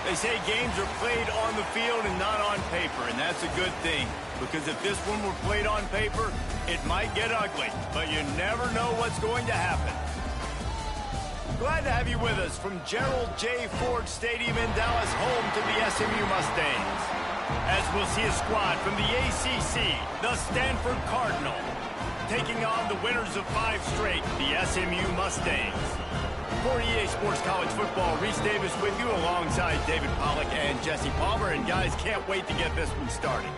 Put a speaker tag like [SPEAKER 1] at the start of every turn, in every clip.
[SPEAKER 1] They say games are played on the field and not on paper, and that's a good thing. Because if this one were played on paper, it might get ugly, but you never know what's going to happen. Glad to have you with us from Gerald J. Ford Stadium in Dallas, home to the SMU Mustangs. As we'll see a squad from the ACC, the Stanford Cardinal, taking on the winners of 5 straight, the SMU Mustangs. For EA Sports College Football, Reese Davis with you alongside David Pollack and Jesse Palmer. And guys, can't wait to get this one started.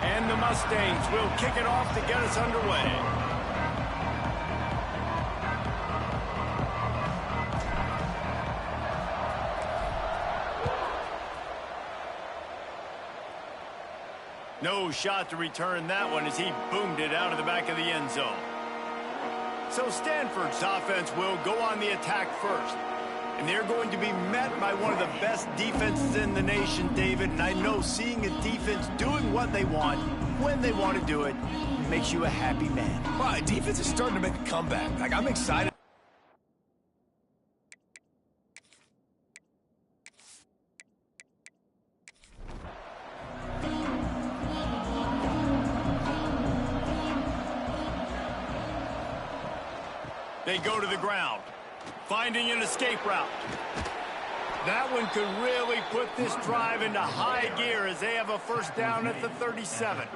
[SPEAKER 1] And the Mustangs will kick it off to get us underway. No shot to return that one as he boomed it out of the back of the end zone. So Stanford's offense will go on the attack first. And they're going to be met by one of the best defenses in the nation, David. And I know seeing a defense doing what they want, when they want to do it, makes you a happy man.
[SPEAKER 2] Well, defense is starting to make a comeback. Like, I'm excited.
[SPEAKER 1] They go to the ground, finding an escape route. That one could really put this drive into high gear as they have a first down at the 37.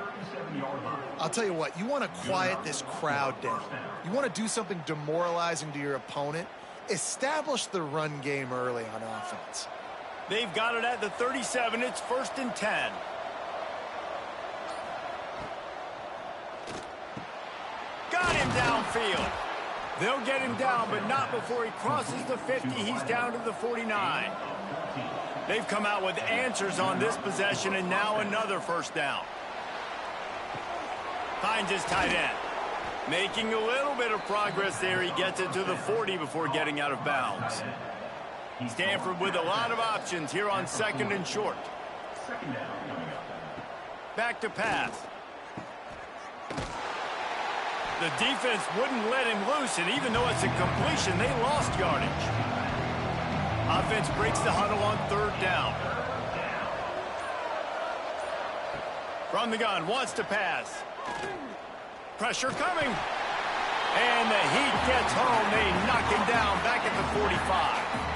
[SPEAKER 3] I'll tell you what, you want to quiet this crowd down. You want to do something demoralizing to your opponent. Establish the run game early on offense.
[SPEAKER 1] They've got it at the 37. It's 1st and 10. Got him downfield. They'll get him down, but not before he crosses the 50. He's down to the 49. They've come out with answers on this possession, and now another first down. Finds his tight end. Making a little bit of progress there. He gets it to the 40 before getting out of bounds. Stanford with a lot of options here on 2nd and short. Back to pass. The defense wouldn't let him loose, and even though it's a completion, they lost yardage. Offense breaks the huddle on 3rd down. From the gun, wants to pass. Pressure coming. And the heat gets home. They knock him down back at the 45.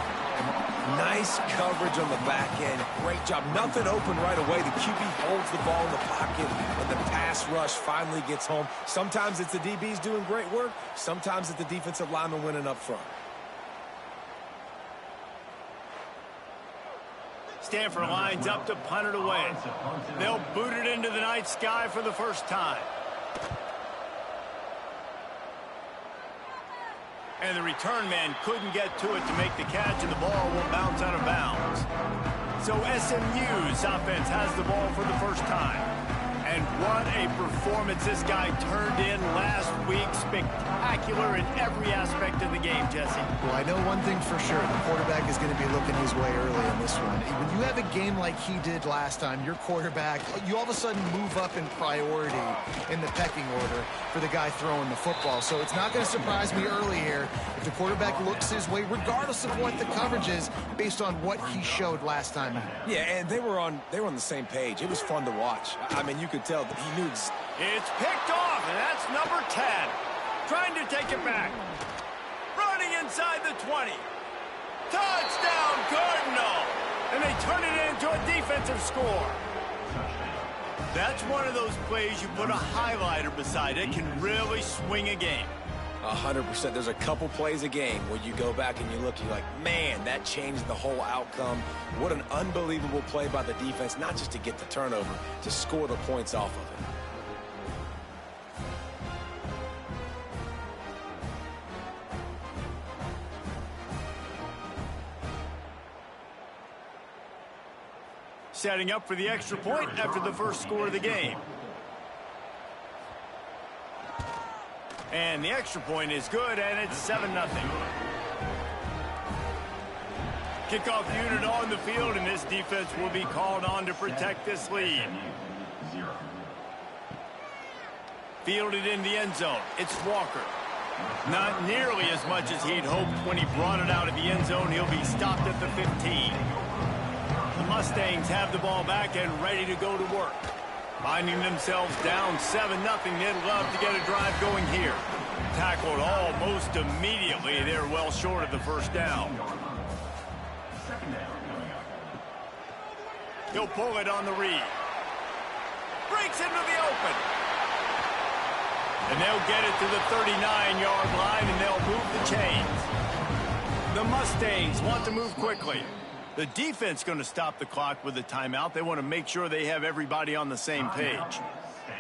[SPEAKER 2] Nice coverage on the back end. Great job. Nothing open right away. The QB holds the ball in the pocket, and the pass rush finally gets home. Sometimes it's the DBs doing great work. Sometimes it's the defensive lineman winning up front.
[SPEAKER 1] Stanford lines up to punt it away. They'll boot it into the night sky for the first time. And the return man couldn't get to it to make the catch, and the ball will bounce out of bounds. So SMU's offense has the ball for the first time. And what a performance this guy turned in last week. Spectacular in every aspect of the game, Jesse.
[SPEAKER 3] Well, I know one thing for sure. The quarterback is going to be looking his way early in this one. When you have a game like he did last time, your quarterback, you all of a sudden move up in priority in the pecking order for the guy throwing the football. So it's not going to surprise me early here if the quarterback looks his way, regardless of what the coverage is, based on what he showed last time out.
[SPEAKER 2] Yeah, and they were on the same page. It was fun to watch. I mean, you could tell that he knew.
[SPEAKER 1] It's picked off, and that's number 10. Trying to take it back. Running inside the 20. Touchdown, Cardinal! And they turn it into a defensive score. That's one of those plays you put a highlighter beside it, can really swing a game.
[SPEAKER 2] 100%. There's a couple plays a game where you go back and you look, you're like, man, that changed the whole outcome. What an unbelievable play by the defense, not just to get the turnover, to score the points off of it.
[SPEAKER 1] setting up for the extra point after the first score of the game. And the extra point is good, and it's 7-0. Kickoff unit on the field, and this defense will be called on to protect this lead. Fielded in the end zone. It's Walker. Not nearly as much as he'd hoped when he brought it out of the end zone. He'll be stopped at the 15. The Mustangs have the ball back and ready to go to work. Finding themselves down 7-0, they'd love to get a drive going here. Tackled almost immediately. They're well short of the first down. He'll pull it on the read. Breaks into the open. And they'll get it to the 39-yard line, and they'll move the chains. The Mustangs want to move quickly. The defense going to stop the clock with a timeout. They want to make sure they have everybody on the same page.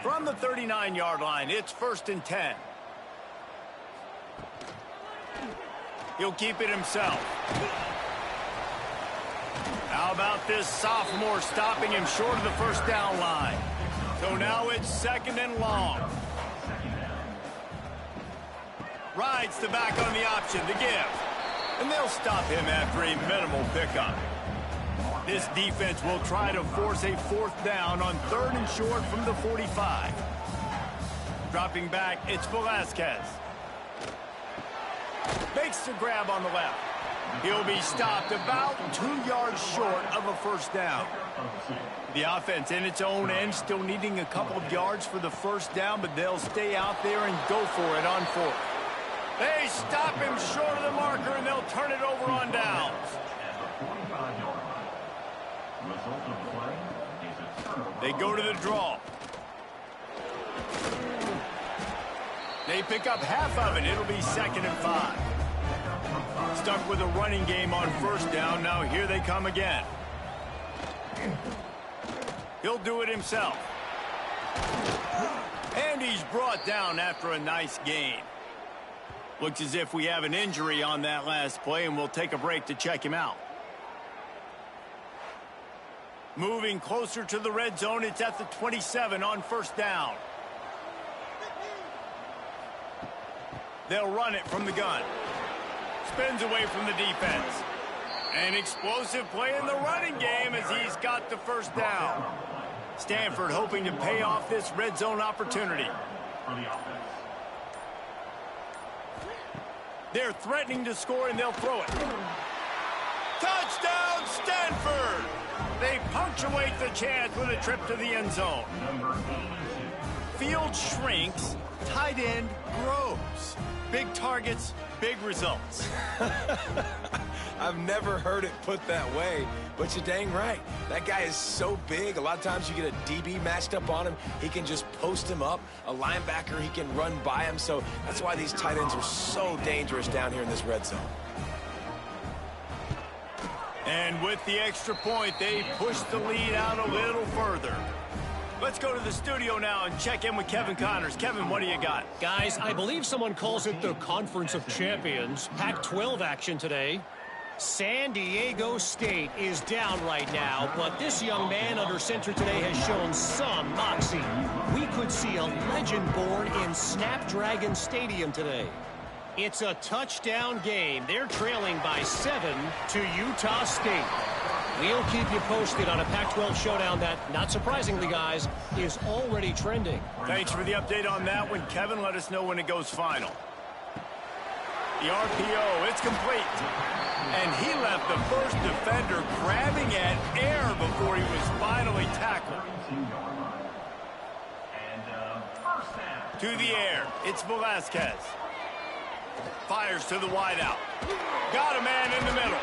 [SPEAKER 1] From the 39-yard line, it's 1st and 10. He'll keep it himself. How about this sophomore stopping him short of the first down line? So now it's 2nd and long. Rides the back on the option, the give. And they'll stop him after a minimal pickup. This defense will try to force a 4th down on 3rd and short from the 45. Dropping back, it's Velasquez. Makes the grab on the left. He'll be stopped about 2 yards short of a first down. The offense in its own end still needing a couple of yards for the first down, but they'll stay out there and go for it on 4th. They stop him short of the marker, and they'll turn it over on downs. They go to the draw. They pick up half of it. It'll be 2nd and 5. Stuck with a running game on first down. Now here they come again. He'll do it himself. And he's brought down after a nice gain. Looks as if we have an injury on that last play, and we'll take a break to check him out. Moving closer to the red zone, it's at the 27 on first down. They'll run it from the gun. Spins away from the defense. An explosive play in the running game as he's got the first down. Stanford hoping to pay off this red zone opportunity. They're threatening to score, and they'll throw it. Touchdown, Stanford! They punctuate the chance with a trip to the end zone. Field shrinks, tight end grows. Big targets, big results.
[SPEAKER 2] I've never heard it put that way, but you're dang right. That guy is so big. A lot of times you get a DB matched up on him. He can just post him up. A linebacker, he can run by him. So that's why these tight ends are so dangerous down here in this red zone.
[SPEAKER 1] And with the extra point, they push the lead out a little further. Let's go to the studio now and check in with Kevin Connors. Kevin, what do you got?
[SPEAKER 4] Guys, I believe someone calls it the Conference of Champions. Pac-12 action today. San Diego State is down right now, but this young man under center today has shown some moxie. We could see a legend born in Snapdragon Stadium today. It's a touchdown game. They're trailing by 7 to Utah State. We'll keep you posted on a Pac-12 showdown that, not surprisingly, guys, is already trending.
[SPEAKER 1] Thanks for the update on that one, Kevin. Let us know when it goes final. The RPO, it's complete. And he left the first defender grabbing at air before he was finally tackled. To the air, it's Velasquez. Fires to the wideout. Got a man in the middle.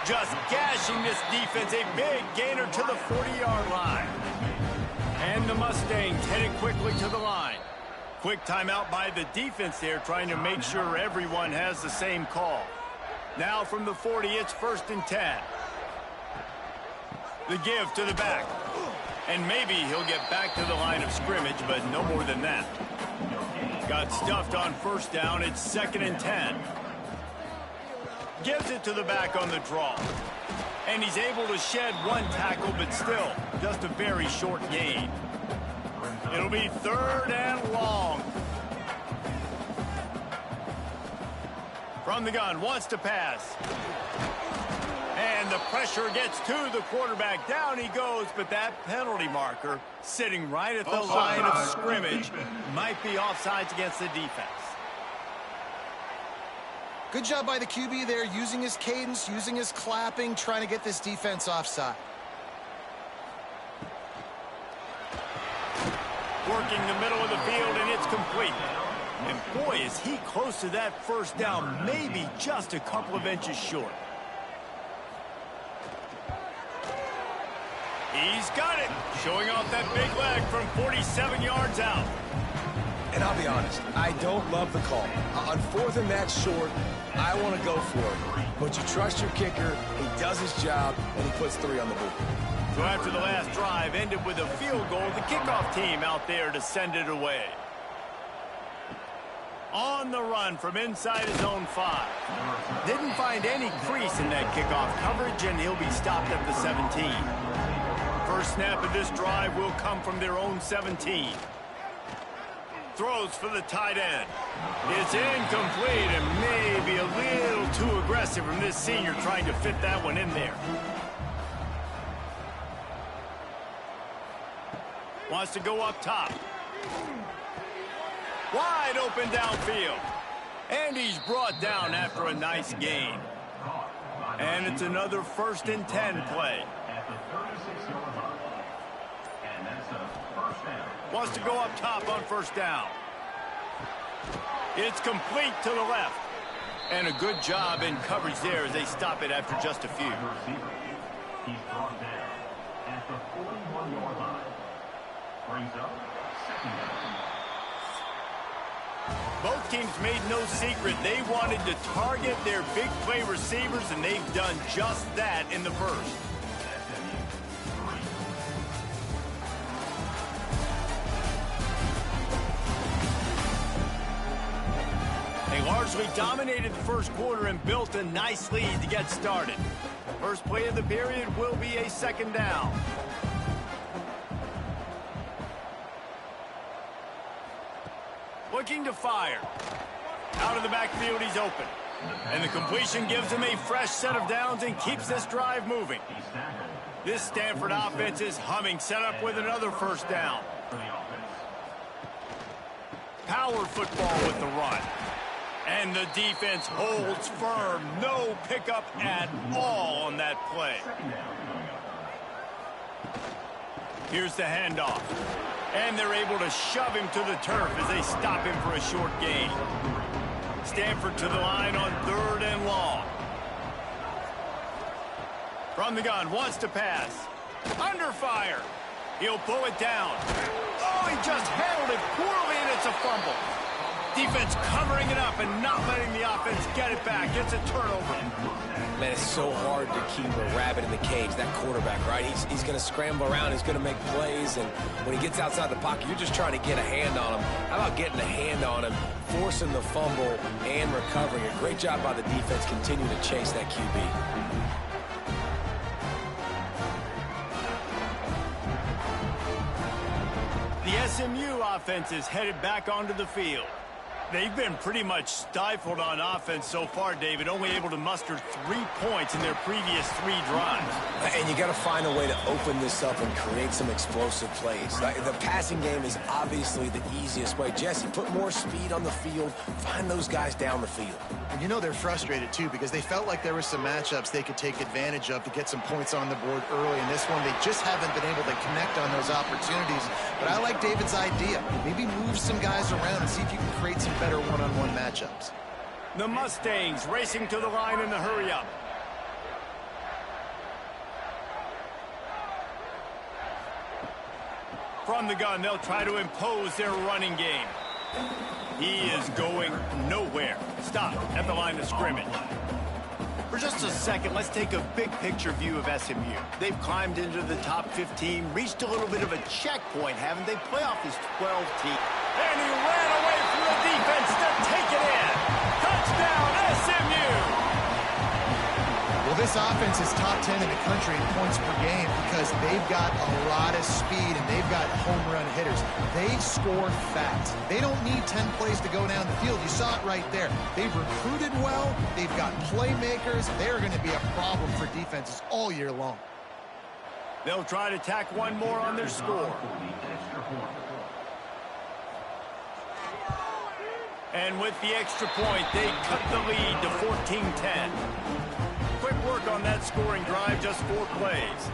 [SPEAKER 1] Just gashing this defense, a big gainer to the 40-yard line. And the Mustangs headed quickly to the line. Quick timeout by the defense there, trying to make sure everyone has the same call. Now from the 40, it's 1st and 10. The give to the back. And maybe he'll get back to the line of scrimmage, but no more than that. Got stuffed on first down. It's 2nd and 10. Gives it to the back on the draw. And he's able to shed one tackle, but still, just a very short gain. It'll be 3rd and long. From the gun, wants to pass. And the pressure gets to the quarterback. Down he goes, but that penalty marker sitting right at the line of scrimmage might be offsides against the defense.
[SPEAKER 3] Good job by the QB there, using his cadence, using his clapping, trying to get this defense offside.
[SPEAKER 1] Working the middle of the field, and it's complete. And boy, is he close to that first down, maybe just a couple of inches short. He's got it, showing off that big leg from 47 yards out.
[SPEAKER 2] And I'll be honest, I don't love the call. On 4th and that short, I want to go for it. But you trust your kicker, he does his job, and he puts 3 on the board.
[SPEAKER 1] So after the last drive ended with a field goal, the kickoff team out there to send it away. On the run from inside his own 5. Didn't find any crease in that kickoff coverage, and he'll be stopped at the 17. First snap of this drive will come from their own 17. Throws for the tight end. It's incomplete and maybe a little too aggressive from this senior trying to fit that one in there. Wants to go up top. Wide open downfield. And he's brought down after a nice gain. And it's another 1st and 10 play. Wants to go up top on 1st down. It's complete to the left. And a good job in coverage there as they stop it after just a few.
[SPEAKER 5] He's brought down at the 41-yard line. Brings up 2nd down.
[SPEAKER 1] Both teams made no secret they wanted to target their big play receivers, and they've done just that in the first. They largely dominated the first quarter and built a nice lead to get started. First play of the period will be a 2nd down. Looking to fire. Out of the backfield, he's open. And the completion gives him a fresh set of downs and keeps this drive moving. This Stanford offense is humming, set up with another 1st down. Power football with the run. And the defense holds firm. No pickup at all on that play. Here's the handoff. And they're able to shove him to the turf as they stop him for a short gain. Stanford to the line on 3rd and long. From the gun, wants to pass. Under fire. He'll pull it down. Oh, he just handled it poorly, and it's a fumble. Defense covering it up and not letting the offense get it back. It's a turnover.
[SPEAKER 2] Man, it's so hard to keep a rabbit in the cage, that quarterback, right? He's going to scramble around, he's going to make plays, and when he gets outside the pocket, you're just trying to get a hand on him. How about getting a hand on him, forcing the fumble, and recovering? A great job by the defense continuing to chase that QB.
[SPEAKER 1] The SMU offense is headed back onto the field. They've been pretty much stifled on offense so far, David, only able to muster 3 points in their previous 3 drives.
[SPEAKER 2] And you got to find a way to open this up and create some explosive plays. The passing game is obviously the easiest way. Jesse, put more speed on the field, find those guys down the field.
[SPEAKER 3] And you know they're frustrated, too, because they felt like there were some matchups they could take advantage of to get some points on the board early. In this one, they just haven't been able to connect on those opportunities. But I like David's idea. Maybe move some guys around and see if you can create some better one-on-one matchups.
[SPEAKER 1] The Mustangs racing to the line in the hurry-up. From the gun, they'll try to impose their running game. He is going nowhere. Stop at the line of scrimmage. For just a second, let's take a big-picture view of SMU. They've climbed into the top 15, reached a little bit of a checkpoint, haven't they? Playoff is 12 team. And he ran away from the defense to take it in. Touchdown, SMU!
[SPEAKER 3] Well, This offense is top 10 in the country in points per game because they've got a lot of speed and they've got home run hitters. They score fast. They don't need 10 plays to go down the field. You saw it right there. They've recruited well. They've got playmakers. They're going to be a problem for defenses all year long.
[SPEAKER 1] They'll try to tack one more on their score. And with the extra point, they cut the lead to 14-10. Quick work on that scoring drive, just 4 plays.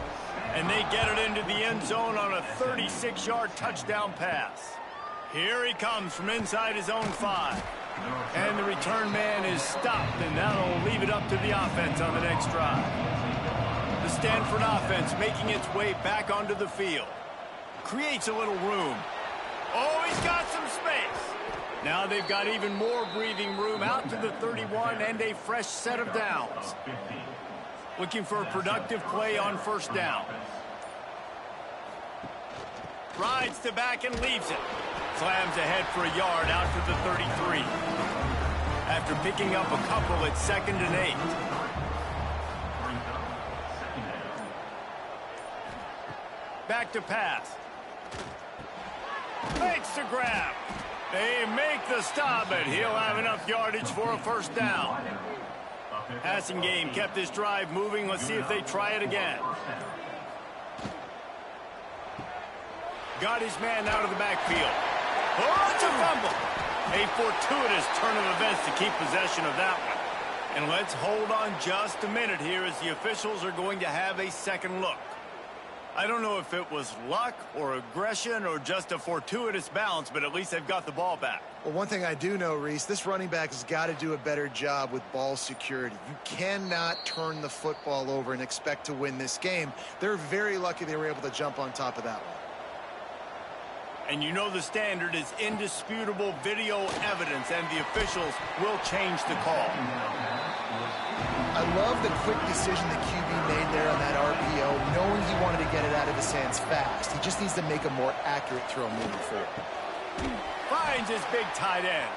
[SPEAKER 1] And they get it into the end zone on a 36-yard touchdown pass. Here he comes from inside his own 5. And the return man is stopped, and that'll leave it up to the offense on the next drive. The Stanford offense making its way back onto the field. Creates a little room. Oh, he's got some space. Now they've got even more breathing room out to the 31 and a fresh set of downs. Looking for a productive play on first down. Rides to back and leaves it. Slams ahead for a yard out to the 33. After picking up a couple, it's 2nd and 8. Back to pass. Makes the grab. They make the stop, but he'll have enough yardage for a first down. Passing game kept this drive moving. Let's see if they try it again. Got his man out of the backfield. Oh, it's a fumble. A fortuitous turn of events to keep possession of that one. And let's hold on just a minute here as the officials are going to have a second look. I don't know if it was luck or aggression or just a fortuitous bounce, but at least they've got the ball back.
[SPEAKER 3] Well, one thing I do know, Reese, this running back has got to do a better job with ball security. You cannot turn the football over and expect to win this game. They're very lucky they were able to jump on top of that one.
[SPEAKER 1] And you know the standard is indisputable video evidence, and the officials will change the call.
[SPEAKER 3] I love the quick decision that QB made there on that RPO, knowing he wanted to get it out of his hands fast. He just needs to make a more accurate throw moving forward.
[SPEAKER 1] Finds his big tight end.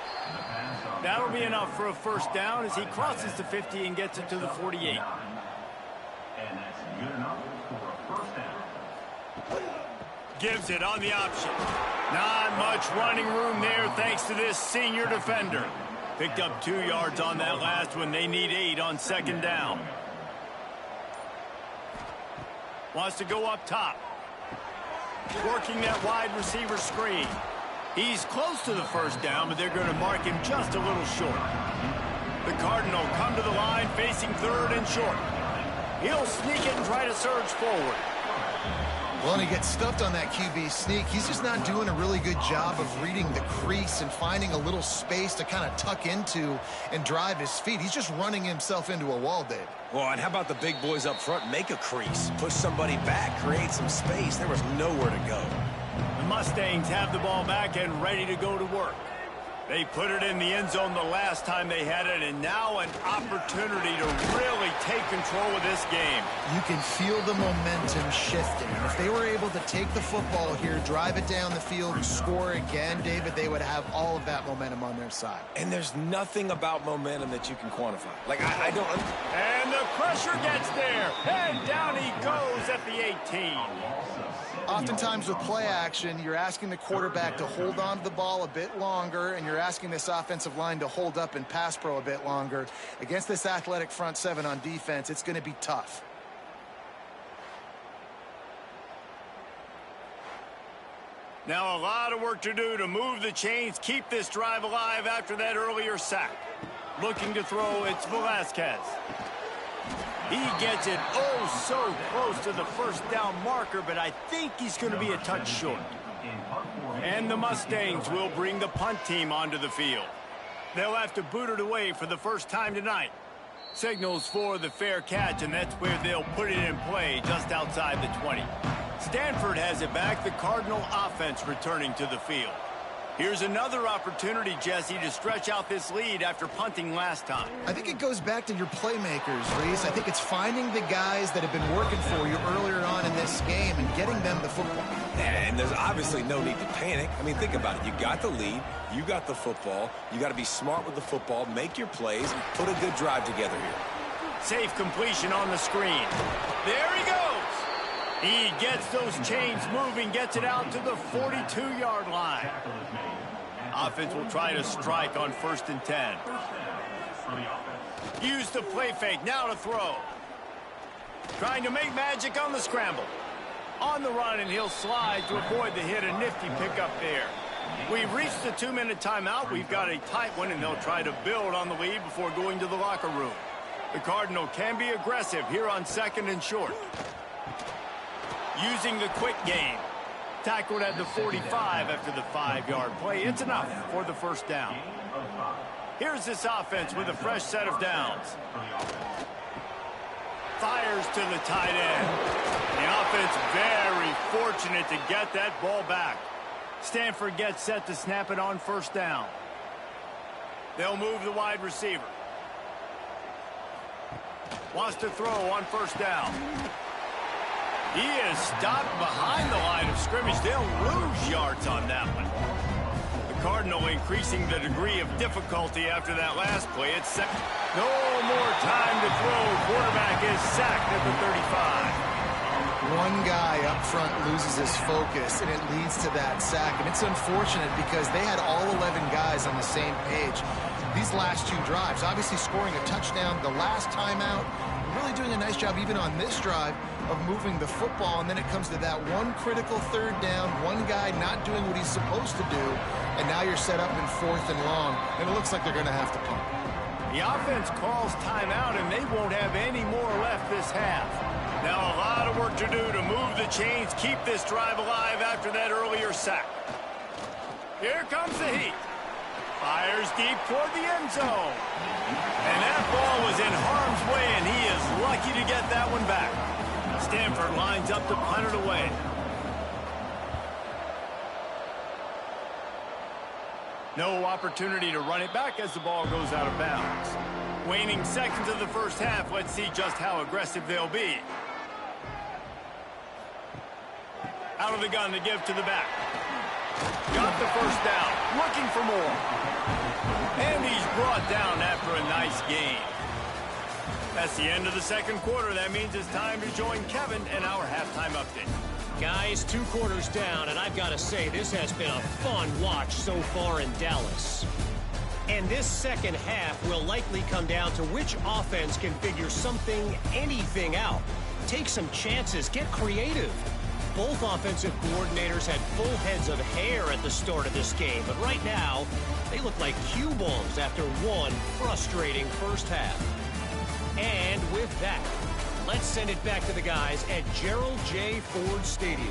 [SPEAKER 1] That'll be enough for a first down as he crosses the 50 and gets it to the 48.
[SPEAKER 5] And that's good enough for a first down.
[SPEAKER 1] Gives it on the option. Not much running room there thanks to this senior defender. Picked up 2 yards on that last one. They need 8 on second down. Wants to go up top. Working that wide receiver screen. He's close to the first down, but they're going to mark him just a little short. The Cardinal come to the line facing 3rd and short. He'll sneak it and try to surge forward.
[SPEAKER 3] Well, and he gets stuffed on that QB sneak. He's just not doing a really good job of reading the crease and finding a little space to kind of tuck into and drive his feet. He's just running himself into a wall, Dave.
[SPEAKER 2] Well, and how about the big boys up front? Make a crease, push somebody back, create some space. There was nowhere to go.
[SPEAKER 1] The Mustangs have the ball back and ready to go to work. They put it in the end zone the last time they had it, and now an opportunity to really take control of this game.
[SPEAKER 3] You can feel the momentum shifting. And if they were able to take the football here, drive it down the field, and score again, David, they would have all of that momentum on their side.
[SPEAKER 2] And there's nothing about momentum that you can quantify. Like, I don't...
[SPEAKER 1] And the pressure gets there, and down he goes at the 18.
[SPEAKER 3] Oftentimes with play action, you're asking the quarterback to hold on to the ball a bit longer, and you're asking this offensive line to hold up and pass pro a bit longer. Against this athletic front 7 on defense, it's going to be tough.
[SPEAKER 1] Now a lot of work to do to move the chains, keep this drive alive after that earlier sack. Looking to throw, it's Velasquez. He gets it oh so close to the first down marker, but I think he's going to be a touch short. And the Mustangs will bring the punt team onto the field. They'll have to boot it away for the first time tonight. Signals for the fair catch, and that's where they'll put it in play just outside the 20. Stanford has it back, the Cardinal offense returning to the field. Here's another opportunity, Jesse, to stretch out this lead after punting last time.
[SPEAKER 3] I think it goes back to your playmakers, Reese. I think it's finding the guys that have been working for you earlier on in this game and getting them the football.
[SPEAKER 2] And there's obviously no need to panic. I mean, think about it. You got the lead. You got the football. You got to be smart with the football, make your plays, and put a good drive together here.
[SPEAKER 1] Safe completion on the screen. There he goes. He gets those chains moving, gets it out to the 42-yard line. Offense will try to strike on 1st and 10. Use the play fake, now to throw. Trying to make magic on the scramble. On the run, and he'll slide to avoid the hit. A nifty pickup there. We've reached the 2-minute timeout. We've got a tight one, and they'll try to build on the lead before going to the locker room. The Cardinal can be aggressive here on 2nd and short. Using the quick game. Tackled at the 45 after the 5-yard play. It's enough for the 1st down. Here's this offense with a fresh set of downs. Fires to the tight end. The offense very fortunate to get that ball back. Stanford gets set to snap it on 1st down. They'll move the wide receiver. Wants to throw on 1st down. He is stopped behind the line of scrimmage. They'll lose yards on that one. The Cardinal increasing the degree of difficulty after that last play. It's second. No more time to throw. Quarterback is sacked at the 35.
[SPEAKER 3] One guy up front loses his focus, and it leads to that sack. And it's unfortunate because they had all 11 guys on the same page. These last 2 drives, obviously scoring a touchdown the last time out, really doing a nice job even on this drive of moving the football, and then it comes to that one critical 3rd down, one guy not doing what he's supposed to do, and now you're set up in 4th and long, and it looks like they're going to have to punt.
[SPEAKER 1] The offense calls timeout, and they won't have any more left this half. Now a lot of work to do to move the chains, keep this drive alive after that earlier sack. Here comes the heat. Fires deep toward the end zone. And that ball was in harm's way, and he is lucky to get that one back. Stanford lines up to punt it away. No opportunity to run it back as the ball goes out of bounds. Waning seconds of the 1st half. Let's see just how aggressive they'll be. Out of the gun to give to the back. Got the 1st down. Looking for more. And he's brought down after a nice gain. That's the end of the 2nd quarter. That means it's time to join Kevin and our halftime update.
[SPEAKER 4] Guys, 2 quarters down, and I've got to say, this has been a fun watch so far in Dallas. And this 2nd half will likely come down to which offense can figure something, anything out. Take some chances, get creative. Both offensive coordinators had full heads of hair at the start of this game, but right now, they look like cue balls after one frustrating 1st half. And with that, let's send it back to the guys at Gerald J. Ford Stadium.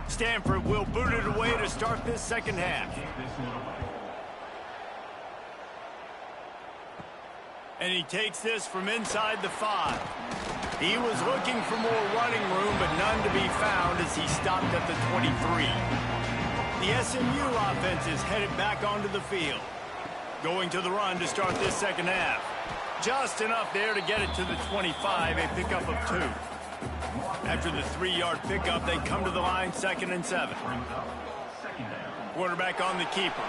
[SPEAKER 1] Stanford will boot it away to start this 2nd half. And he takes this from inside the 5. He was looking for more running room, but none to be found as he stopped at the 23. The SMU offense is headed back onto the field. Going to the run to start this 2nd half. Just enough there to get it to the 25, a pickup of 2. After the 3-yard pickup, they come to the line 2nd and 7. Quarterback on the keeper.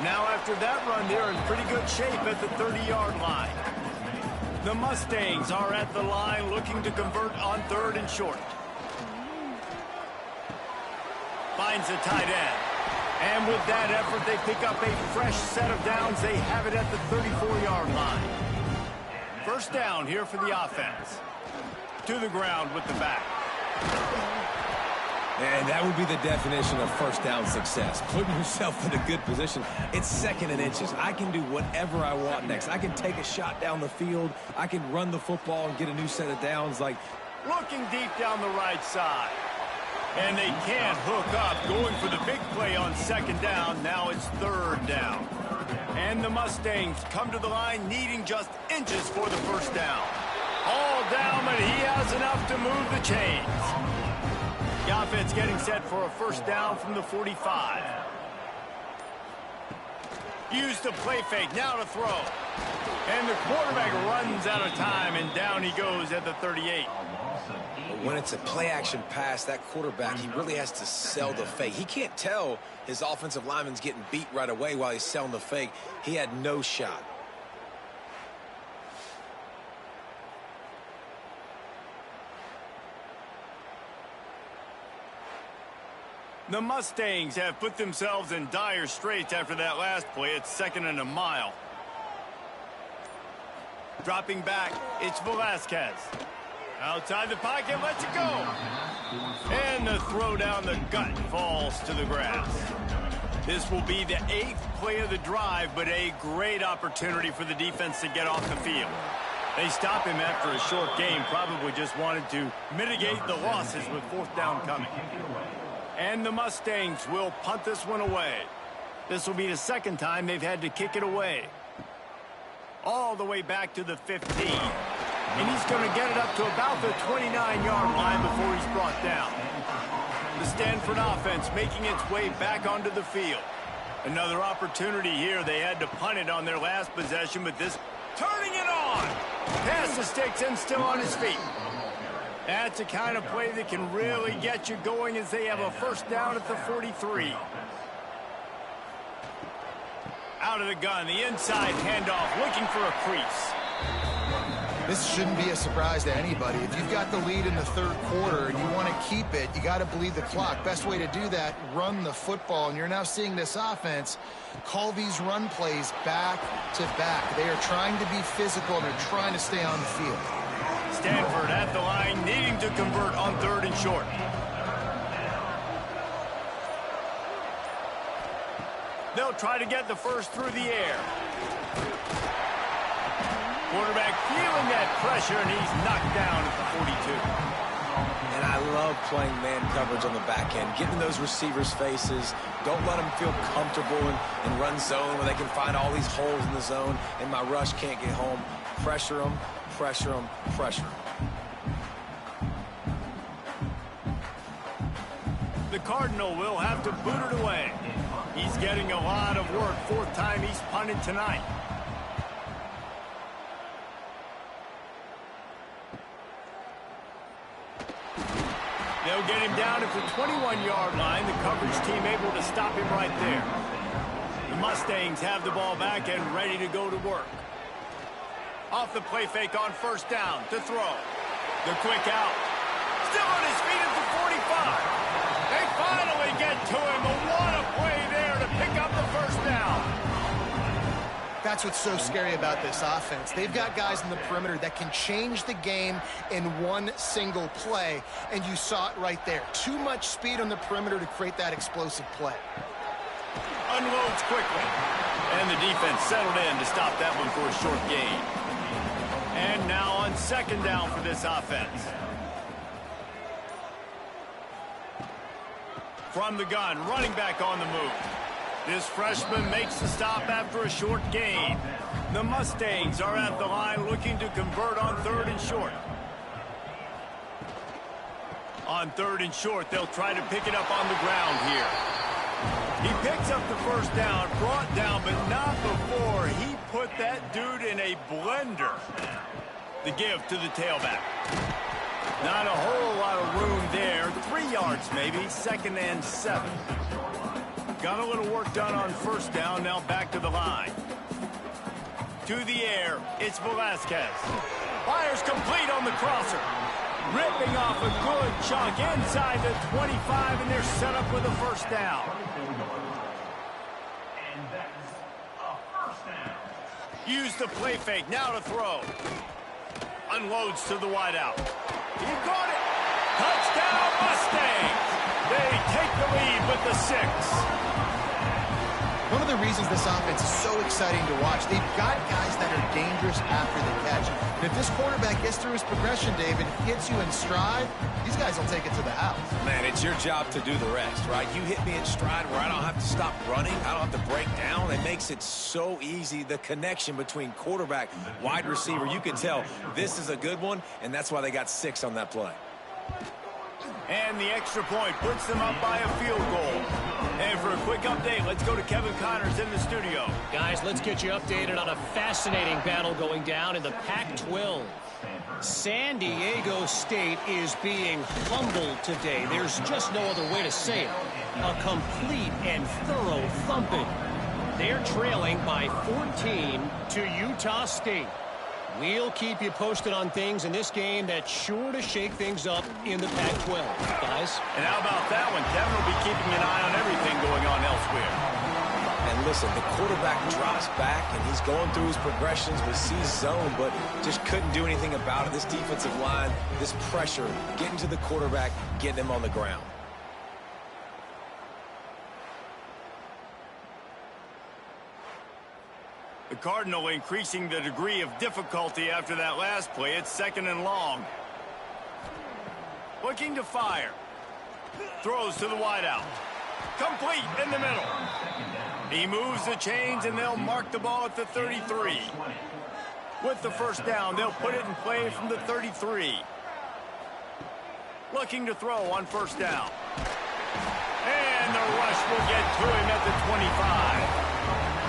[SPEAKER 1] Now after that run, they're in pretty good shape at the 30-yard line. The Mustangs are at the line looking to convert on 3rd and short. Finds a tight end. And with that effort, they pick up a fresh set of downs. They have it at the 34-yard line. 1st down here for the offense. To the ground with the back.
[SPEAKER 2] And that would be the definition of 1st down success. Putting yourself in a good position. It's 2nd and inches. I can do whatever I want next. I can take a shot down the field. I can run the football and get a new set of downs. Like,
[SPEAKER 1] looking deep down the right side. And they can't hook up. Going for the big play on 2nd down. Now it's 3rd down. And the Mustangs come to the line needing just inches for the 1st down. All down, but he has enough to move the chains. The offense getting set for a 1st down from the 45. Use the play fake, now to throw. And the quarterback runs out of time, and down he goes at the 38.
[SPEAKER 2] When it's a play-action pass, that quarterback, he really has to sell the fake. He can't tell his offensive lineman's getting beat right away while he's selling the fake. He had no shot.
[SPEAKER 1] The Mustangs have put themselves in dire straits after that last play. It's 2nd and a mile. Dropping back, it's Velasquez. Outside the pocket, lets it go. And the throw down the gut falls to the grass. This will be the 8th play of the drive, but a great opportunity for the defense to get off the field. They stop him after a short game, probably just wanted to mitigate the losses with 4th down coming. And the Mustangs will punt this one away. This will be the 2nd time they've had to kick it away. All the way back to the 15. And he's going to get it up to about the 29-yard line before he's brought down. The Stanford offense making its way back onto the field. Another opportunity here. They had to punt it on their last possession, but this turning it on. Pass the sticks and still on his feet. That's the kind of play that can really get you going as they have a 1st down at the 43. Out of the gun, the inside handoff, looking for a crease.
[SPEAKER 3] This shouldn't be a surprise to anybody. If you've got the lead in the 3rd quarter and you want to keep it, you got to bleed the clock. Best way to do that, run the football. And you're now seeing this offense call these run plays back to back. They are trying to be physical and they're trying to stay on the field.
[SPEAKER 1] Stanford at the line, needing to convert on 3rd and short. They'll try to get the first through the air. Quarterback feeling that pressure, and he's knocked down at the 42.
[SPEAKER 2] And I love playing man coverage on the back end, getting those receivers' faces. Don't let them feel comfortable in run zone where they can find all these holes in the zone, and my rush can't get home. Pressure them, pressure them, pressure them.
[SPEAKER 1] The Cardinal will have to boot it away. He's getting a lot of work. 4th time he's punted tonight. They'll get him down at the 21-yard line. The coverage team able to stop him right there. The Mustangs have the ball back and ready to go to work. Off the play fake on 1st down to throw. The quick out. Still on his feet at the 45. They finally get to him. But what a play there to pick up the 1st down.
[SPEAKER 3] That's what's so scary about this offense. They've got guys in the perimeter that can change the game in one single play, and you saw it right there. Too much speed on the perimeter to create that explosive play.
[SPEAKER 1] Unloads quickly. And the defense settled in to stop that one for a short gain. And now on 2nd down for this offense. From the gun, running back on the move. This freshman makes the stop after a short gain. The Mustangs are at the line looking to convert on 3rd and short. On 3rd and short, they'll try to pick it up on the ground here. He picks up the 1st down, brought down, but not before he put that dude in a blender. The give to the tailback. Not a whole lot of room there. 3 yards maybe, 2nd and 7. Got a little work done on 1st down, now back to the line. To the air, it's Velasquez. Fires complete on the crosser. Ripping off a good chunk inside the 25, and they're set up with a 1st down.
[SPEAKER 5] And that's a 1st down.
[SPEAKER 1] Use the play fake, now to throw. Unloads to the wideout. He caught it. Touchdown, Mustangs. They take the lead with the 6.
[SPEAKER 3] One of the reasons this offense is so exciting to watch, they've got guys that are dangerous after the catch. And if this quarterback gets through his progression, David, hits you in stride, these guys will take it to the house.
[SPEAKER 2] Man, it's your job to do the rest, right? You hit me in stride where I don't have to stop running. I don't have to break down. It makes it so easy. The connection between quarterback, wide receiver, you can tell this is a good one, and that's why they got 6 on that play.
[SPEAKER 1] And the extra point puts them up by a field goal. And for a quick update, let's go to Kevin Connors in the studio.
[SPEAKER 4] Guys, let's get you updated on a fascinating battle going down in the Pac-12. San Diego State is being humbled today. There's just no other way to say it. A complete and thorough thumping. They're trailing by 14 to Utah State. We'll keep you posted on things in this game that's sure to shake things up in the Pac-12, guys.
[SPEAKER 1] And how about that one? Kevin will be keeping an eye on everything going on elsewhere.
[SPEAKER 2] And listen, the quarterback drops back, and he's going through his progressions with C zone, but just couldn't do anything about it. This defensive line, this pressure, getting to the quarterback, getting him on the ground.
[SPEAKER 1] The Cardinal increasing the degree of difficulty after that last play. It's 2nd and long. Looking to fire. Throws to the wideout. Complete in the middle. He moves the chains, and they'll mark the ball at the 33. With the first down, they'll put it in play from the 33. Looking to throw on first down. And the rush will get to him at the 25.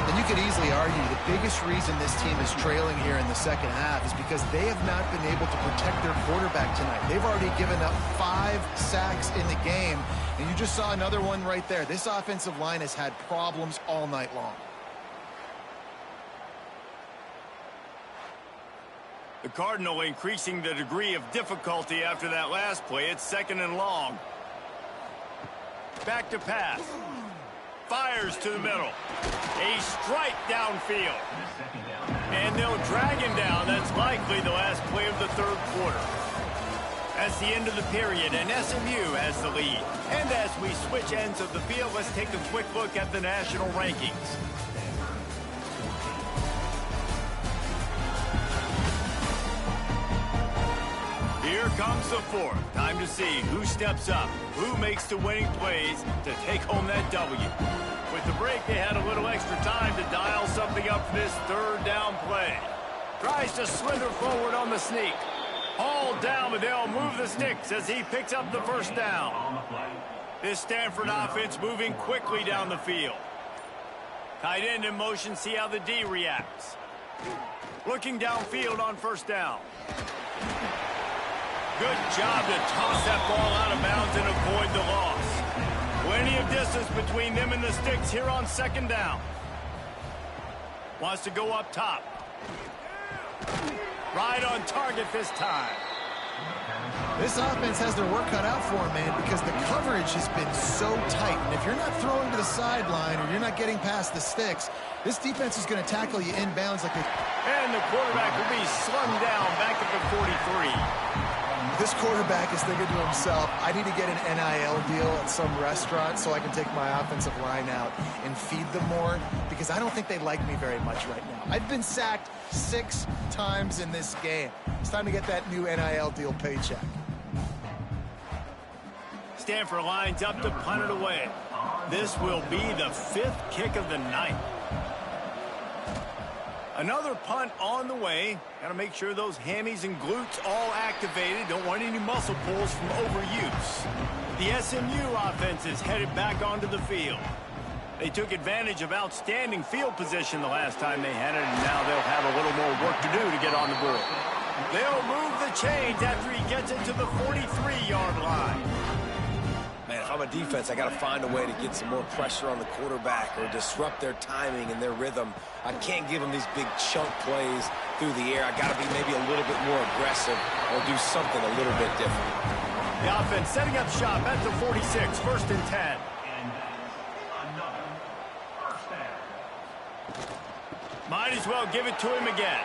[SPEAKER 3] And you could easily argue the biggest reason this team is trailing here in the second half is because they have not been able to protect their quarterback tonight. They've already given up 5 sacks in the game, and you just saw another one right there. This offensive line has had problems all night long.
[SPEAKER 1] The Cardinal increasing the degree of difficulty after that last play. It's 2nd and long. Back to pass. Fires to the middle. A strike downfield. And they'll drag him down. That's likely the last play of the third quarter. That's the end of the period, and SMU has the lead. And as we switch ends of the field, let's take a quick look at the national rankings. Here comes the fourth. Time to see who steps up, who makes the winning plays to take home that W. With the break, they had a little extra time to dial something up for this third down play. Tries to slither forward on the sneak. Hauled down, but they'll move the sticks as he picks up the first down. This Stanford offense moving quickly down the field. Tight end in motion, see how the D reacts. Looking downfield on first down. Good job to toss that ball out of bounds and avoid the loss. Plenty of distance between them and the sticks here on 2nd down. Wants to go up top. Right on target this time.
[SPEAKER 3] This offense has their work cut out for them, man, because the coverage has been so tight. And if you're not throwing to the sideline or you're not getting past the sticks, this defense is going to tackle you inbounds like a...
[SPEAKER 1] And the quarterback will be slung down back at the 43.
[SPEAKER 3] This quarterback is thinking to himself, I need to get an NIL deal at some restaurant so I can take my offensive line out and feed them more, because I don't think they like me very much right now. I've been sacked 6 times in this game. It's time to get that new NIL deal paycheck.
[SPEAKER 1] Stanford lines up to punt it away. This will be the 5th kick of the night. Another punt on the way. Got to make sure those hammies and glutes all activated. Don't want any muscle pulls from overuse. The SMU offense is headed back onto the field. They took advantage of outstanding field position the last time they had it, and now they'll have a little more work to do to get on the board. They'll move the chains after he gets it to the 43-yard line.
[SPEAKER 2] Man, if I'm a defense, I got to find a way to get some more pressure on the quarterback or disrupt their timing and their rhythm. I can't give them these big chunk plays through the air. I got to be maybe a little bit more aggressive or do something a little bit different.
[SPEAKER 1] The offense setting up shop at the 46, 1st and 10. Might as well give it to him again.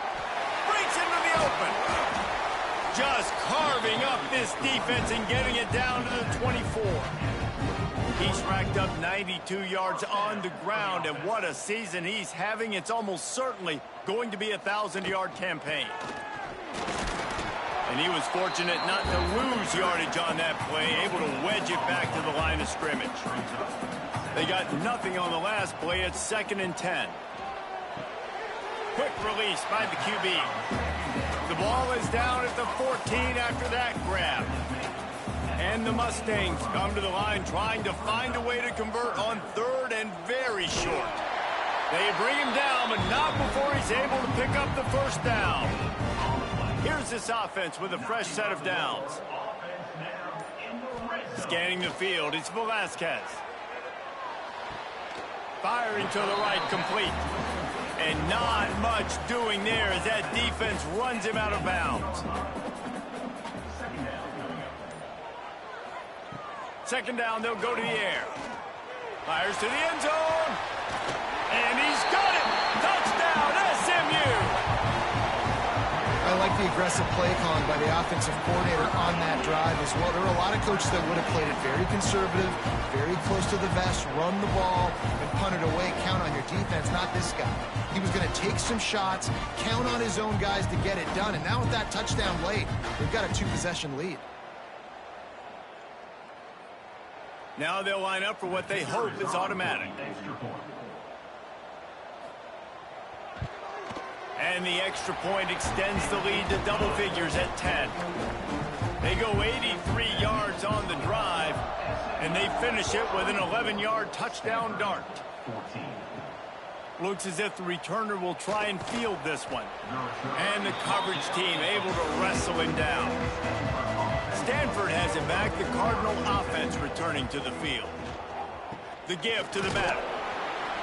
[SPEAKER 1] Breaks into the open. Just carving up this defense and getting it down to the 24. He's racked up 92 yards on the ground, and what a season he's having. It's almost certainly going to be a 1,000-yard campaign. And he was fortunate not to lose yardage on that play, able to wedge it back to the line of scrimmage. They got nothing on the last play. It's 2nd and 10. Quick release by the QB. The ball is down at the 14 after that grab. And And the Mustangs come to the line trying to find a way to convert on third and very short. They bring him down, but not before he's able to pick up the first down. Here's this offense with a fresh set of downs. Scanning the field, it's Velasquez. Firing to the right, complete. And not much doing there as that defense runs him out of bounds. Second down, they'll go to the air. Fires to the end zone. And he's got it! Touchdown, SMU!
[SPEAKER 3] I like the aggressive play calling by the offensive coordinator on that drive as well. There were a lot of coaches that would have played it very conservative, very close to the vest, run the ball, and punt it away. Count on your defense, not this guy. He was going to take some shots, count on his own guys to get it done. And now with that touchdown late, they've got a 2-possession lead.
[SPEAKER 1] Now they'll line up for what they hope is automatic. And the extra point extends the lead to double figures at 10. They go 83 yards on the drive, and they finish it with an 11-yard touchdown dart. Looks as if the returner will try and field this one. And the coverage team able to wrestle him down. Stanford has it back, the Cardinal offense returning to the field. The give to the back.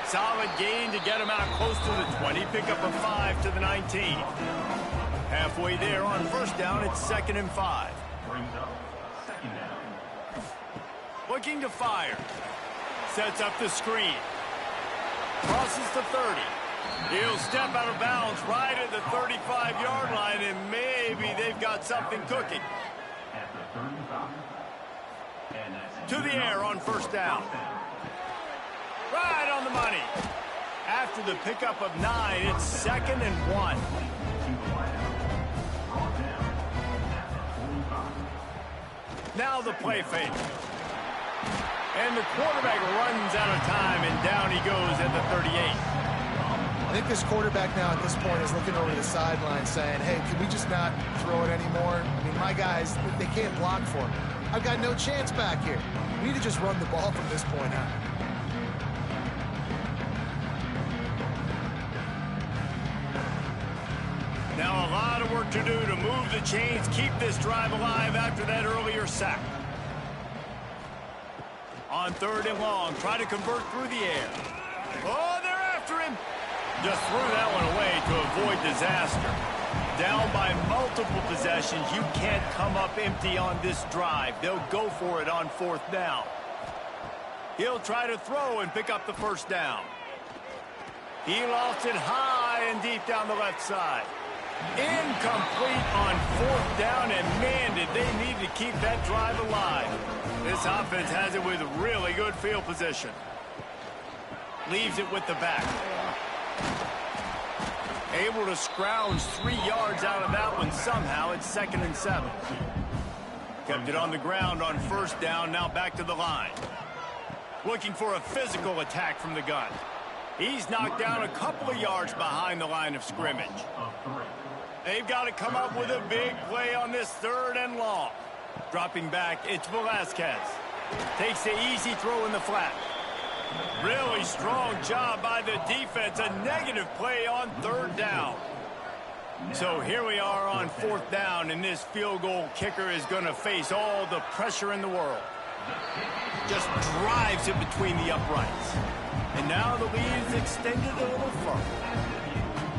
[SPEAKER 1] Solid gain to get him out close to the 20. Pick up a 5 to the 19. Halfway there on first down, it's 2nd and 5. Looking to fire. Sets up the screen. Crosses the 30. He'll step out of bounds right at the 35-yard line, and maybe they've got something cooking. To the air on first down. Right on the money. After the pickup of 9, it's 2nd and 1. Now the play fake. And the quarterback runs out of time, and down he goes at the 38.
[SPEAKER 3] I think this quarterback now at this point is looking over the sideline saying, hey, can we just not throw it anymore? I mean, my guys, they can't block for me. I've got no chance back here. We need to just run the ball from this point on.
[SPEAKER 1] Now a lot of work to do to move the chains, keep this drive alive after that earlier sack. On 3rd and long, try to convert through the air. Oh, they're after him. Just threw that one away to avoid disaster. Down by multiple possessions, you can't come up empty on this drive. They'll go for it on 4th down. He'll try to throw and pick up the first down. He lofts it high and deep down the left side. Incomplete on 4th down, and man, did they need to keep that drive alive. This offense has it with really good field position. Leaves it with the back. Able to scrounge 3 yards out of that one somehow. It's 2nd and 7. Kept it on the ground on first down, now back to the line. Looking for a physical attack from the gun. He's knocked down a couple of yards behind the line of scrimmage. They've got to come up with a big play on this 3rd and long. Dropping back, it's Velasquez. Takes the easy throw in the flat. Really strong job by the defense. A negative play on 3rd down. So here we are on 4th down, and this field goal kicker is going to face all the pressure in the world. Just drives it between the uprights. And now the lead is extended a little further.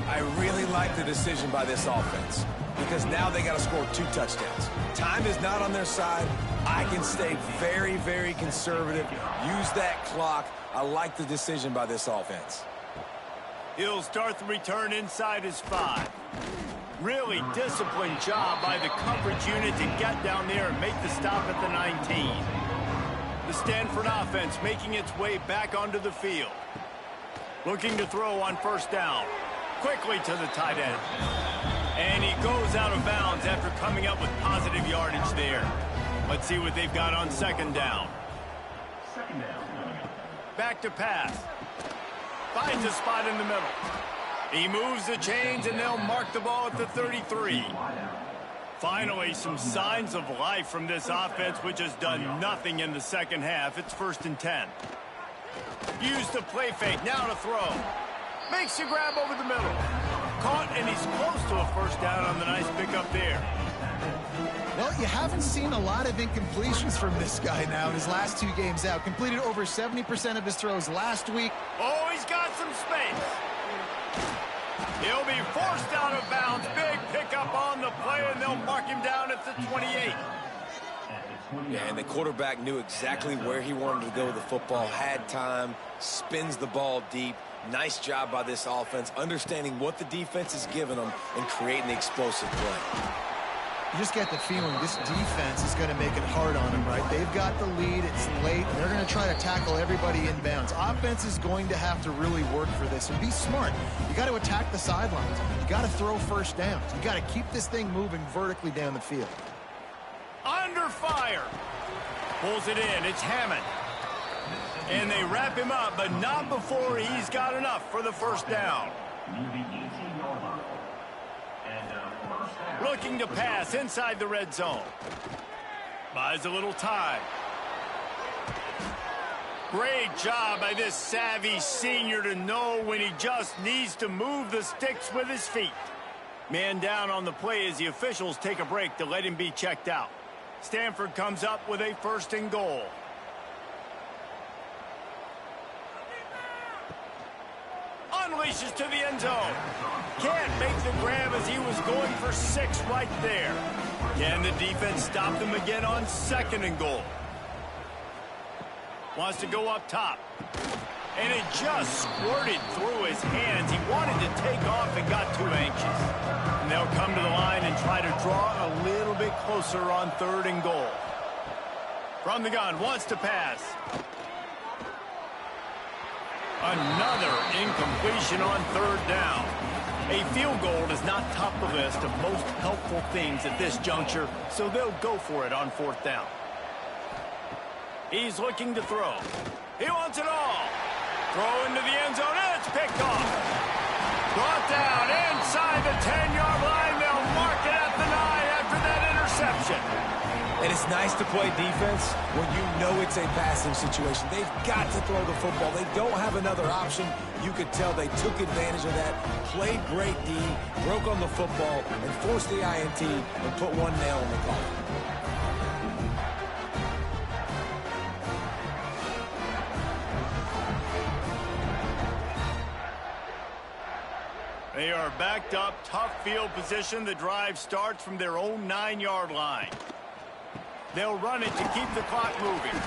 [SPEAKER 2] I really like the decision by this offense because now they got to score 2 touchdowns. Time is not on their side. I can stay very, very conservative. Use that clock. I like the decision by this offense.
[SPEAKER 1] He'll start the return inside his 5. Really disciplined job by the coverage unit to get down there and make the stop at the 19. The Stanford offense making its way back onto the field. Looking to throw on first down. Quickly to the tight end. And he goes out of bounds after coming up with positive yardage there. Let's see what they've got on 2nd down. Back to pass. Finds a spot in the middle. He moves the chains, and they'll mark the ball at the 33. Finally, some signs of life from this offense, which has done nothing in the second half. It's 1st and 10. Use the play fake. Now to throw. Makes the grab over the middle. Caught, and he's close to a first down on the nice pickup there.
[SPEAKER 3] Well, you haven't seen a lot of incompletions from this guy now in his last 2 games out. Completed over 70% of his throws last week.
[SPEAKER 1] Oh, he's got some space. He'll be forced out of bounds. Big pickup on the play, and they'll mark him down at the 28.
[SPEAKER 2] Yeah, and the quarterback knew exactly where he wanted to go with the football, had time, spins the ball deep. Nice job by this offense, understanding what the defense is giving them and creating the explosive play.
[SPEAKER 3] You just get the feeling this defense is going to make it hard on them, right? They've got the lead. It's late. They're going to try to tackle everybody inbounds. Offense is going to have to really work for this and be smart. You got to attack the sidelines. You got to throw first downs. You got to keep this thing moving vertically down the field.
[SPEAKER 1] Under fire. Pulls it in. It's Hammond. And they wrap him up, but not before he's got enough for the first down. Looking to pass inside the red zone. Buys a little time. Great job by this savvy senior to know when he just needs to move the sticks with his feet. Man down on the play as the officials take a break to let him be checked out. Stanford comes up with a 1st and goal. Unleashes to the end zone. Can't make the grab as he was going for 6 right there. Can the defense stop them again on 2nd and goal? Wants to go up top. And it just squirted through his hands. He wanted to take off and got too anxious. And they'll come to the line and try to draw a little bit closer on 3rd and goal. From the gun, wants to pass. Another incompletion on 3rd down. A field goal does not top the list of most helpful things at this juncture, so they'll go for it on 4th down. He's looking to throw. He wants it all. Throw into the end zone, and it's picked off. Brought down inside the 10-yard line. They'll mark it at the 9 after that interception.
[SPEAKER 2] And it's nice to play defense when you know it's a passing situation. They've got to throw the football. They don't have another option. You could tell they took advantage of that, played great D, broke on the football, and forced the INT and put one nail in the coffin.
[SPEAKER 1] They are backed up, tough field position. The drive starts from their own 9-yard line. They'll run it to keep the clock moving.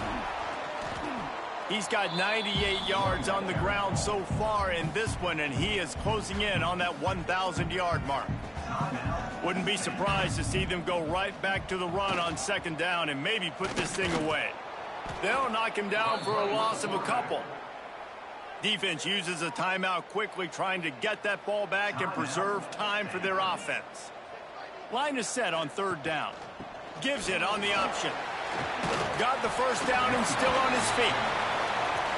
[SPEAKER 1] He's got 98 yards on the ground so far in this one, and he is closing in on that 1,000-yard mark. Wouldn't be surprised to see them go right back to the run on 2nd down and maybe put this thing away. They'll knock him down for a loss of a couple. Defense uses a timeout quickly, trying to get that ball back and preserve time for their offense. Line is set on 3rd down. Gives it on the option. Got the first down and still on his feet.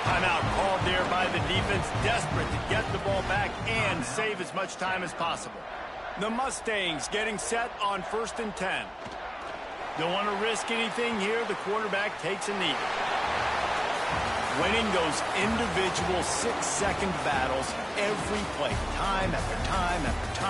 [SPEAKER 1] Timeout called there by the defense, desperate to get the ball back and save as much time as possible. The Mustangs getting set on 1st and 10. Don't want to risk anything here. The quarterback takes a knee. Winning those individual 6-second battles every play, time after time after time.